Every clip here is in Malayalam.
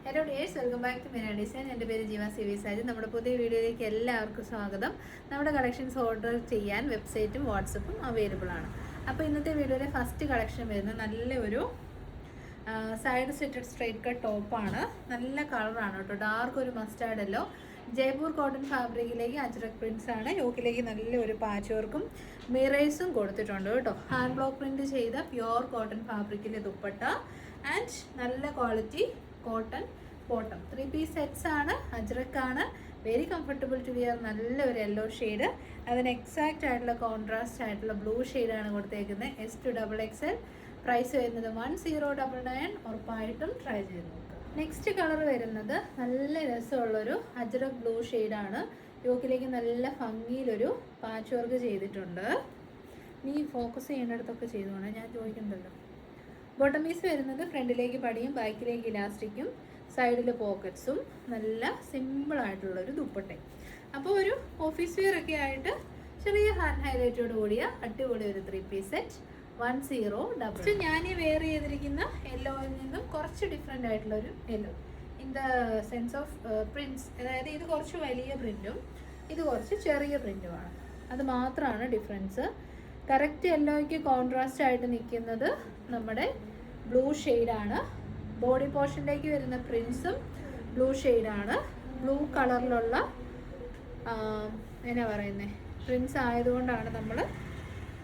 Hello dears, welcome back to Mena design. എൻ്റെ പേര് ജീവ സിവി സാജി. നമ്മുടെ പുതിയ വീഡിയോയിലേക്ക് എല്ലാവർക്കും സ്വാഗതം. നമ്മുടെ കളക്ഷൻസ് ഓർഡർ ചെയ്യാൻ വെബ്സൈറ്റും വാട്സപ്പും അവൈലബിൾ ആണ്. അപ്പോൾ ഇന്നത്തെ വീഡിയോയിലെ ഫസ്റ്റ് കളക്ഷൻ വരുന്നത് നല്ലൊരു സൈഡ് സ്റ്റിറ്റഡ് സ്ട്രൈറ്റ് കട്ട് ടോപ്പാണ്. നല്ല കളറാണ് കേട്ടോ, ഡാർക്ക് ഒരു മസ്റ്റാർഡല്ലോ. ജയ്പൂർ കോട്ടൺ ഫാബ്രിക്കിലേക്ക് അജ്രക് പ്രിൻസ് ആണ്. യോക്കിലേക്ക് നല്ലൊരു പാച്ച് വർക്കും മിറേഴ്സും കൊടുത്തിട്ടുണ്ട് കേട്ടോ. ഹാൻഡ് ബ്ലോക്ക് പ്രിൻറ്റ് ചെയ്ത പ്യുവർ കോട്ടൺ ഫാബ്രിക്കിലെ ദുപ്പട്ട ആൻഡ് നല്ല quality cotton bottom. 3 piece sets ആണ്. അജ്രക് ആണ്. Very comfortable to wear. നല്ലൊരു യെല്ലോ ഷെയ്ഡ്, അതിന് എക്സാക്റ്റ് ആയിട്ടുള്ള കോൺട്രാസ്റ്റ് ആയിട്ടുള്ള ബ്ലൂ ഷെയ്ഡാണ് കൊടുത്തേക്കുന്നത്. S2XXL. പ്രൈസ് വരുന്നത് 1099. ഉറപ്പായിട്ടും ട്രൈ ചെയ്ത് നോക്കുക. നെക്സ്റ്റ് കളർ വരുന്നത് നല്ല രസമുള്ളൊരു അജ്രക് ബ്ലൂ ഷെയ്ഡാണ്. യോക്കിലേക്ക് നല്ല ഭംഗിയിലൊരു പാച്ച് വർക്ക് ചെയ്തിട്ടുണ്ട്. നീ ഫോക്കസ് ചെയ്യേണ്ടിടത്തൊക്കെ ചെയ്തോണേ, ഞാൻ ചോദിക്കണ്ടല്ലോ. ബോട്ടം പീസ് വരുന്നത് ഫ്രണ്ടിലേക്ക് പടിയും ബാക്കിലേക്ക് ഇലാസ്റ്റിക്കും സൈഡിൽ പോക്കറ്റ്സും നല്ല സിമ്പിളായിട്ടുള്ളൊരു ദുപ്പട്ടയും. അപ്പോൾ ഒരു ഓഫീസ് വെയർ ഒക്കെ ആയിട്ട് ചെറിയ ഹാൻഡ് ഹൈലൈറ്റോട് കൂടിയ അടിപൊളി ഒരു 3 പീസ് സെറ്റ് 1000. ഞാൻ ഈ വെയർ ചെയ്തിരിക്കുന്ന യെല്ലോയിൽ നിന്നും കുറച്ച് ഡിഫറെൻ്റ് ആയിട്ടുള്ളൊരു yellow in the sense of Prince. അതായത് ഇത് കുറച്ച് വലിയ പ്രിൻറ്റും ഇത് കുറച്ച് ചെറിയ പ്രിൻറ്റുമാണ്. അത് മാത്രമാണ് ഡിഫറൻസ്. കറക്റ്റ് യെല്ലോയ്ക്ക് കോൺട്രാസ്റ്റ് ആയിട്ട് നിൽക്കുന്നത് നമ്മുടെ ബ്ലൂ ഷെയ്ഡാണ്. ബോഡി പോർഷനിലേക്ക് വരുന്ന പ്രിൻസും ബ്ലൂ ഷെയ്ഡാണ്. ബ്ലൂ കളറിലുള്ള എന്നാ പറയുന്നത് പ്രിൻസ് ആയതുകൊണ്ടാണ് നമ്മൾ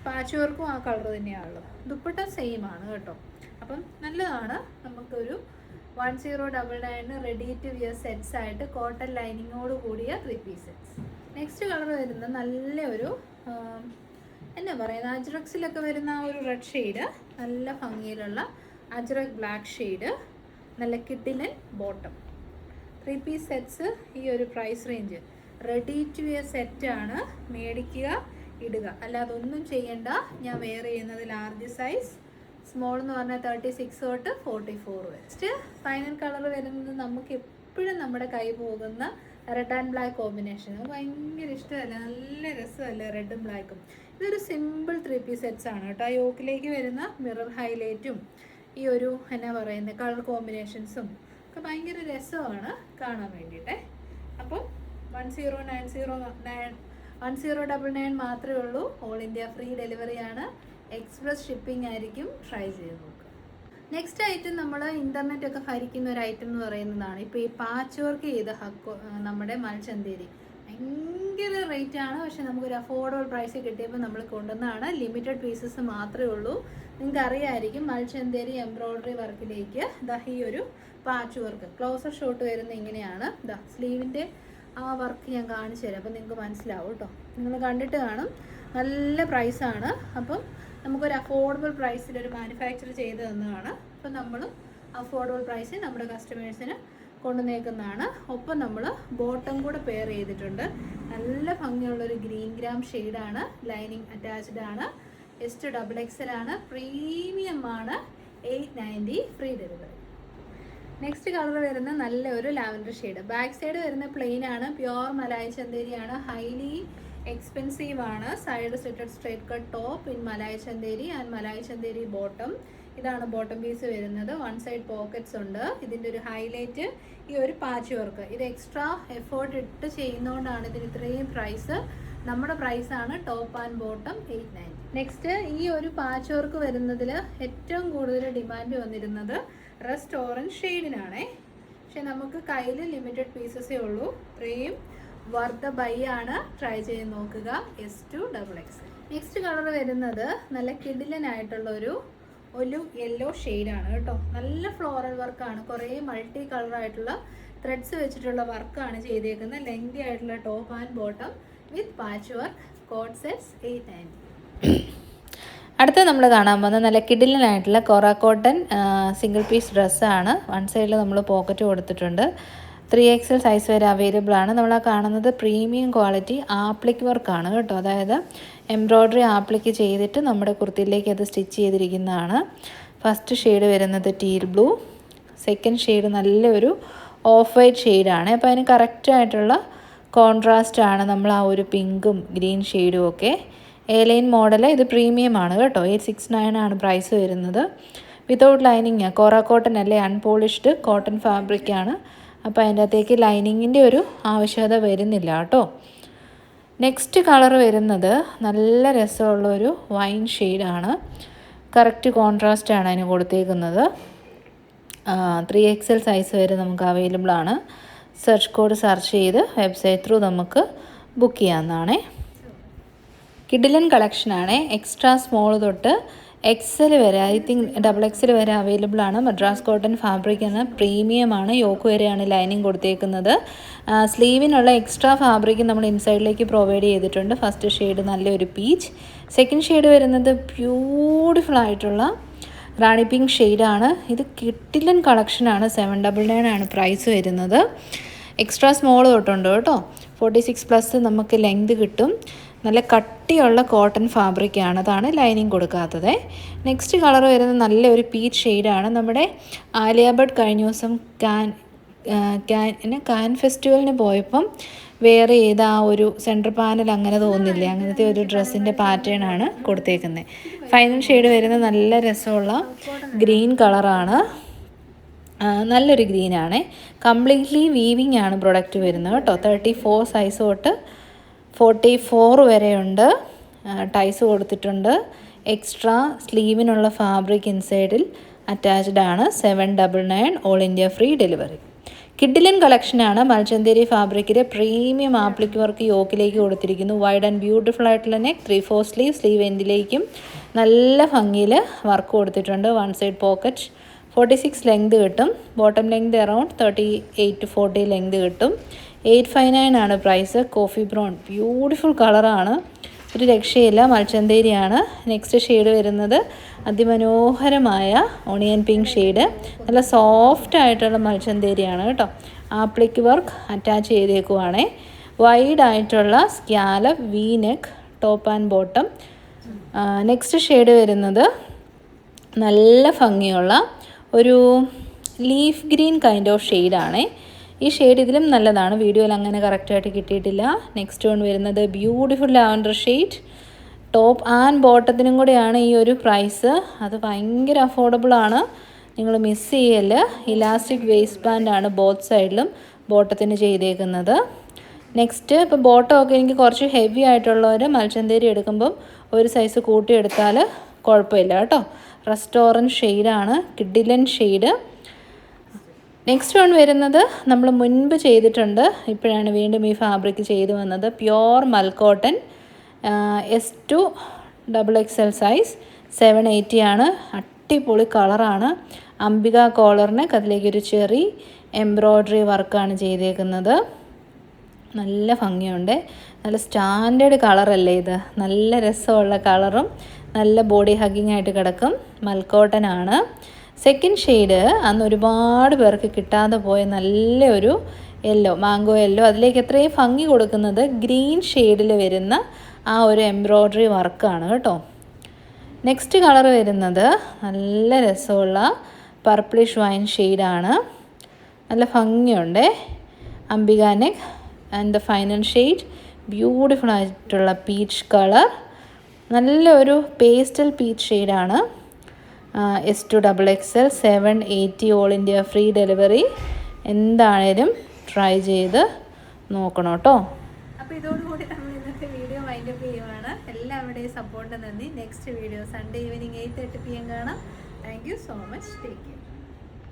പാച്ച് വർക്കും ആ കളർ തന്നെയാണുള്ളത്. ദുപ്പട്ട സെയിം ആണ് കേട്ടോ. അപ്പം നല്ലതാണ്. നമുക്കൊരു 1099 റെഡി ടു വിയർ സെറ്റ്സ് ആയിട്ട് കോട്ടൺ ലൈനിങ്ങോട് കൂടിയ 3 പീസ് സെറ്റ്സ്. നെക്സ്റ്റ് കളർ വരുന്നത് നല്ലൊരു എന്നാ പറയുന്നത് അജ്രക്സിലൊക്കെ വരുന്ന ആ ഒരു റെഡ് ഷെയ്ഡ്, നല്ല ഭംഗിയിലുള്ള അജ്രക് ബ്ലാക്ക് ഷെയ്ഡ്, നല്ല കിഡിലൻ ബോട്ടം. 3 പീസ് സെറ്റ്സ് ഈ ഒരു price range. Ready to wear സെറ്റാണ്. മേടിക്കുക, ഇടുക, അല്ലാതെ ഒന്നും ചെയ്യണ്ട. ഞാൻ വെയർ ചെയ്യുന്നത് ലാർജ് സൈസ്, സ്മോൾ എന്ന് പറഞ്ഞാൽ 36 തൊട്ട് 44 വരെ. നെക്സ്റ്റ് ഫൈനൽ കളർ വരുന്നത് നമുക്ക് എപ്പോഴും നമ്മുടെ കൈ പോകുന്ന റെഡ് ആൻഡ് ബ്ലാക്ക് കോമ്പിനേഷൻ. ഭയങ്കര ഇഷ്ടമല്ല, നല്ല രസമല്ലേ റെഡും ബ്ലാക്കും. ഇതൊരു സിമ്പിൾ 3 പീസ് സെറ്റ്സ് ആണ് കേട്ടോ. യോക്കിലേക്ക് വരുന്ന മിറർ ഹൈലൈറ്റും ഈ ഒരു എന്നാ പറയുന്നത് കളർ കോമ്പിനേഷൻസും ഒക്കെ ഭയങ്കര രസമാണ് കാണാൻ വേണ്ടിയിട്ട്. അപ്പം 1099 മാത്രമേ ഉള്ളൂ. ഓൾ ഇന്ത്യ ഫ്രീ ഡെലിവറിയാണ്. എക്സ്പ്രസ് ഷിപ്പിംഗ് ആയിരിക്കും. ട്രൈ ചെയ്ത് നോക്കുക. നെക്സ്റ്റ് ഐറ്റം നമ്മൾ ഇൻ്റർനെറ്റൊക്കെ ഭരിക്കുന്ന ഒരു ഐറ്റം എന്ന് പറയുന്നതാണ് ഇപ്പോൾ ഈ പാച്ച് വർക്ക് ചെയ്ത നമ്മുടെ മൽച്ചന്തേരി. ഭയങ്കര റേറ്റാണ്, പക്ഷെ നമുക്കൊരു അഫോർഡബിൾ പ്രൈസ് കിട്ടിയപ്പോൾ നമ്മൾ കൊണ്ടുവന്നതാണ്. ലിമിറ്റഡ് പീസസ് മാത്രമേ ഉള്ളൂ. നിങ്ങൾക്ക് അറിയാമായിരിക്കും മൽച്ചന്തേരി എംബ്രോയ്ഡറി വർക്കിലേക്ക് ഈ ഒരു പാച്ച് വർക്ക്. ക്ലോസർ ഷോട്ട് വരുന്ന ഇങ്ങനെയാണ്. സ്ലീവിൻ്റെ ആ വർക്ക് ഞാൻ കാണിച്ചു തരാം, അപ്പോൾ നിങ്ങൾക്ക് മനസ്സിലാവും കേട്ടോ. നിങ്ങൾ കണ്ടിട്ട് കാണും. നല്ല പ്രൈസാണ്. അപ്പം നമുക്കൊരു അഫോർഡബിൾ പ്രൈസിൽ ഒരു മാനുഫാക്ചർ ചെയ്ത് തന്നതാണ്. അപ്പം നമ്മൾ അഫോർഡബിൾ പ്രൈസിൽ നമ്മുടെ കസ്റ്റമേഴ്സിന് കൊണ്ടുവന്നേക്കുന്നതാണ്. ഒപ്പം നമ്മൾ ബോട്ടം കൂടെ പെയർ ചെയ്തിട്ടുണ്ട്. നല്ല ഭംഗിയുള്ളൊരു ഗ്രീൻ ഗ്രാം ഷെയ്ഡാണ്. ലൈനിങ് അറ്റാച്ച്ഡ് ആണ്. S2XXL ആണ്. പ്രീമിയം ആണ്. 890 ഫ്രീ ഡെലിവറി. നെക്സ്റ്റ് കളർ വരുന്ന നല്ലൊരു ലാവൻഡർ ഷെയ്ഡ്. ബാക്ക് സൈഡ് വരുന്ന പ്ലെയിൻ ആണ്. പ്യുവർ മലായ് ചന്തേരിയാണ്. ഹൈലി എക്സ്പെൻസീവ് ആണ്. Side stitched straight cut top in malai Chanderi and malai Chanderi bottom. ഇതാണ് ബോട്ടം പീസ് വരുന്നത്. 1 സൈഡ് പോക്കറ്റ്സ് ഉണ്ട്. ഇതിൻ്റെ ഒരു ഹൈലൈറ്റ് ഈ ഒരു പാച്ച് വർക്ക്. ഇത് എക്സ്ട്രാ എഫേർട്ട് ഇട്ട് ചെയ്യുന്നതുകൊണ്ടാണ് ഇതിന് ഇത്രയും പ്രൈസ്. നമ്മുടെ പ്രൈസാണ് ടോപ്പ് ആൻഡ് ബോട്ടം 890. നെക്സ്റ്റ് ഈ ഒരു പാച്ച് വർക്ക് വരുന്നതിൽ ഏറ്റവും കൂടുതൽ ഡിമാൻഡ് വന്നിരുന്നത് റസ്റ്റ് ഓറഞ്ച് ഷെയ്ഡിനാണേ. പക്ഷെ നമുക്ക് കയ്യിൽ ലിമിറ്റഡ് പീസസേ ഉള്ളൂ. ഇത്രയും വർത്ത് ബൈ ആണ്. ട്രൈ ചെയ്ത് നോക്കുക. S2XXL. നെക്സ്റ്റ് കളർ വരുന്നത് നല്ല കിഡിലനായിട്ടുള്ള ഒരു യെല്ലോ ഷെയ്ഡാണ് കേട്ടോ. നല്ല ഫ്ലോറൽ വർക്കാണ്. കുറേ മൾട്ടി കളറായിട്ടുള്ള ത്രെഡ്സ് വെച്ചിട്ടുള്ള വർക്കാണ് ചെയ്തേക്കുന്നത്. ലെങ്തി ആയിട്ടുള്ള top and bottom with patch work. Code sets 890. അടുത്ത നമ്മൾ കാണാൻ പോകുന്നത് നല്ല കിഡിലനായിട്ടുള്ള കൊറ കോട്ടൺ സിംഗിൾ പീസ് ഡ്രസ്സാണ്. 1 സൈഡിൽ നമ്മൾ പോക്കറ്റ് കൊടുത്തിട്ടുണ്ട്. 3XL സൈസ് വരെ അവൈലബിൾ ആണ്. നമ്മൾ ആ കാണുന്നത് പ്രീമിയം ക്വാളിറ്റി ആപ്ലിക് വർക്കാണ് കേട്ടോ. അതായത് എംബ്രോയ്ഡറി ആപ്ലിക്ക് ചെയ്തിട്ട് നമ്മുടെ കുർത്തിയിലേക്ക് അത് സ്റ്റിച്ച് ചെയ്തിരിക്കുന്നതാണ്. ഫസ്റ്റ് ഷെയ്ഡ് വരുന്നത് ടീൽ ബ്ലൂ. സെക്കൻഡ് ഷെയ്ഡ് നല്ലൊരു ഓഫ് വൈറ്റ് ഷെയ്ഡാണ്. അപ്പോൾ അതിന് കറക്റ്റായിട്ടുള്ള കോൺട്രാസ്റ്റ് ആണ് നമ്മൾ ആ ഒരു പിങ്കും ഗ്രീൻ ഷെയ്ഡും ഒക്കെ. A line model. ഇത് പ്രീമിയം ആണ് കേട്ടോ. 869 ആണ് പ്രൈസ് വരുന്നത്. വിതൗട്ട് ലൈനിങ് കോറ കോട്ടൺ അല്ലേ, അൺപോളിഷ്ഡ് കോട്ടൺ ഫാബ്രിക്കാണ്. അപ്പോൾ അതിൻ്റെ അകത്തേക്ക് ലൈനിങ്ങിൻ്റെ ഒരു ആവശ്യകത വരുന്നില്ല കേട്ടോ. നെക്സ്റ്റ് കളർ വരുന്നത് നല്ല രസമുള്ളൊരു വൈൻ ഷെയ്ഡാണ്. കറക്റ്റ് കോൺട്രാസ്റ്റാണ് അതിന് കൊടുത്തേക്കുന്നത്. 3XL സൈസ് വരെ നമുക്ക് അവൈലബിൾ ആണ്. സെർച്ച് കോഡ് സെർച്ച് ചെയ്ത് വെബ്സൈറ്റ് ത്രൂ നമുക്ക് ബുക്ക് ചെയ്യാവുന്നതാണ്. കിഡിലൻ കളക്ഷനാണ്. എക്സ്ട്രാ സ്മോൾ തൊട്ട് XL വരെ, ഐ തിങ്ക് XXL വരെ അവൈലബിൾ ആണ്. മദ്രാസ് കോട്ടൺ ഫാബ്രിക് ആണ്, പ്രീമിയമാണ്. യോക്ക് വരെയാണ് ലൈനിങ് കൊടുത്തേക്കുന്നത്. സ്ലീവിനുള്ള എക്സ്ട്രാ ഫാബ്രിക് നമ്മൾ ഇൻസൈഡിലേക്ക് പ്രൊവൈഡ് ചെയ്തിട്ടുണ്ട്. ഫസ്റ്റ് ഷെയ്ഡ് നല്ലൊരു പീച്ച്, സെക്കൻഡ് ഷെയ്ഡ് വരുന്നത് ബ്യൂട്ടിഫുൾ ആയിട്ടുള്ള റാണി പിങ്ക് ഷെയ്ഡാണ്. ഇത് കിഡിലൻ കളക്ഷനാണ്. 799 ആണ് പ്രൈസ് വരുന്നത്. എക്സ്ട്രാ സ്മോൾ തൊട്ടുണ്ട് കേട്ടോ. 46+ നമുക്ക് ലെങ്ത് കിട്ടും. നല്ല കട്ടിയുള്ള കോട്ടൺ ഫാബ്രിക്കാണ്, അതാണ് ലൈനിങ് കൊടുക്കാത്തത്. നെക്സ്റ്റ് കളർ വരുന്നത് നല്ലൊരു പീച്ച് ഷെയ്ഡാണ്. നമ്മുടെ ആലിയ ഭട്ട് കഴിഞ്ഞ ദിവസം കാൻ ഫെസ്റ്റിവലിന് പോയപ്പം വേറെ ചെയ്ത ആ ഒരു സെൻറ്റർ പാനൽ അങ്ങനെ തോന്നില്ലേ, അങ്ങനത്തെ ഒരു ഡ്രസ്സിൻ്റെ പാറ്റേൺ ആണ് കൊടുത്തേക്കുന്നത്. ഫൈനൽ ഷെയ്ഡ് വരുന്നത് നല്ല രസമുള്ള ഗ്രീൻ കളറാണ്. നല്ലൊരു ഗ്രീനാണ്. കംപ്ലീറ്റ്ലി വീവിങ് ആണ് പ്രൊഡക്റ്റ് വരുന്നത് കേട്ടോ. 34 സൈസ് തൊട്ട് 44 വരെയുണ്ട്. ടൈസ് കൊടുത്തിട്ടുണ്ട്. എക്സ്ട്രാ സ്ലീവിനുള്ള ഫാബ്രിക് ഇൻസൈഡിൽ അറ്റാച്ച്ഡ് ആണ്. 799 ഓൾ ഇന്ത്യ ഫ്രീ ഡെലിവറി. കിഡിലൻ കളക്ഷനാണ്. മൽച്ചന്തേരി ഫാബ്രിക്കിൽ പ്രീമിയം ആപ്ലിക് വർക്ക് യോക്കിലേക്ക് കൊടുത്തിരിക്കുന്നു. വൈഡ് ആൻഡ് ബ്യൂട്ടിഫുൾ ആയിട്ടുള്ള നെക്ക്, 3/4 സ്ലീവ് എൻഡിലേക്കും നല്ല ഭംഗിയിൽ വർക്ക് കൊടുത്തിട്ടുണ്ട്. വൺ സൈഡ് പോക്കറ്റ്, 46 ലെങ്ത് കിട്ടും. Bottom length around 38 to 40 length കിട്ടും. 859 ആണ് പ്രൈസ്. കോഫി ബ്രൗൺ ബ്യൂട്ടിഫുൾ കളറാണ്, ഒരു രക്ഷയില്ല. മൽച്ചന്തേരിയാണ്. നെക്സ്റ്റ് ഷെയ്ഡ് വരുന്നത് അതിമനോഹരമായ ഓണിയൻ പിങ്ക് ഷെയ്ഡ്. നല്ല സോഫ്റ്റ് ആയിട്ടുള്ള മൽച്ചന്തേരിയാണ് കേട്ടോ. ആപ്ലിക് വർക്ക് അറ്റാച്ച് ചെയ്തേക്കുവാണേ. വൈഡ് ആയിട്ടുള്ള scallop V neck, top and bottom. Next shade വരുന്നത് നല്ല ഭംഗിയുള്ള ഒരു ലീഫ് ഗ്രീൻ കൈൻഡ് ഓഫ് ഷെയ്ഡാണേ. ഈ ഷെയ്ഡ് ഇതിലും നല്ലതാണ്, വീഡിയോയിൽ അങ്ങനെ കറക്റ്റായിട്ട് കിട്ടിയിട്ടില്ല. നെക്സ്റ്റ് വൺ വരുന്നത് beautiful lavender shade. Top and ബോട്ടത്തിനും കൂടെയാണ് ഈ ഒരു പ്രൈസ്. അത് ഭയങ്കര അഫോർഡബിൾ ആണ്, നിങ്ങൾ മിസ് ചെയ്യല്ല. ഇലാസ്റ്റിക് വേസ്റ്റ് ബാൻഡാണ് ബോത്ത് സൈഡിലും ബോട്ടത്തിന് ചെയ്തേക്കുന്നത്. നെക്സ്റ്റ് ഇപ്പോൾ ബോട്ടമൊക്കെ എനിക്ക് കുറച്ച് ഹെവി ആയിട്ടുള്ളവർ മൽച്ചന്തേരി എടുക്കുമ്പം ഒരു സൈസ് കൂട്ടിയെടുത്താൽ കുഴപ്പമില്ല കേട്ടോ. റെസ്റ്റോറൻറ്റ് ഷെയ്ഡാണ്, കിഡിലൻ ഷെയ്ഡ്. നെക്സ്റ്റ് വൺ വരുന്നത് നമ്മൾ മുൻപ് ചെയ്തിട്ടുണ്ട്, ഇപ്പോഴാണ് വീണ്ടും ഈ ഫാബ്രിക് ചെയ്തു വന്നത്. പ്യോർ മൽക്കോട്ടൺ, S2 XXL സൈസ്, 780 ആണ്. അടിപൊളി കളറാണ്. അംബിക കോളറിന് അതിലേക്കൊരു ചെറി എംബ്രോയ്ഡറി വർക്കാണ് ചെയ്തേക്കുന്നത്. നല്ല ഭംഗിയുണ്ട്. നല്ല സ്റ്റാൻഡേർഡ് കളറല്ലേ ഇത്, നല്ല രസമുള്ള കളറും നല്ല ബോഡി ഹഗ്ഗിങ് ആയിട്ട് കിടക്കും. മൽക്കോട്ടൺ ആണ്. സെക്കൻഡ് ഷെയ്ഡ് അന്ന് ഒരുപാട് പേർക്ക് കിട്ടാതെ പോയ നല്ലൊരു യെല്ലോ, മാംഗോ യെല്ലോ. അതിലേക്ക് എത്രയും ഭംഗി കൊടുക്കുന്നത് ഗ്രീൻ ഷെയ്ഡിൽ വരുന്ന ആ ഒരു എംബ്രോയ്ഡറി വർക്കാണ് കേട്ടോ. നെക്സ്റ്റ് കളർ വരുന്നത് നല്ല രസമുള്ള പർപ്പിളിഷ് വൈൻ ഷെയ്ഡാണ്. നല്ല ഭംഗിയുണ്ട്. Ambika neck and the final shade beautiful ആയിട്ടുള്ള പീച്ച് കളർ. നല്ലൊരു പേസ്റ്റൽ പീച്ച് ഷെയ്ഡാണ്. S2 XXL, 780 all India free delivery. എന്താണേലും ട്രൈ ചെയ്ത് നോക്കണം കേട്ടോ. അപ്പോൾ ഇതോടുകൂടി നമ്മൾ ഇന്നത്തെ വീഡിയോ വൈൻഡപ്പ് ചെയ്യുവാണ്. എല്ലാവരുടെയും സപ്പോർട്ട് നന്ദി. Next video Sunday evening 8:30 PM കാണാം. Thank you so much. Take care.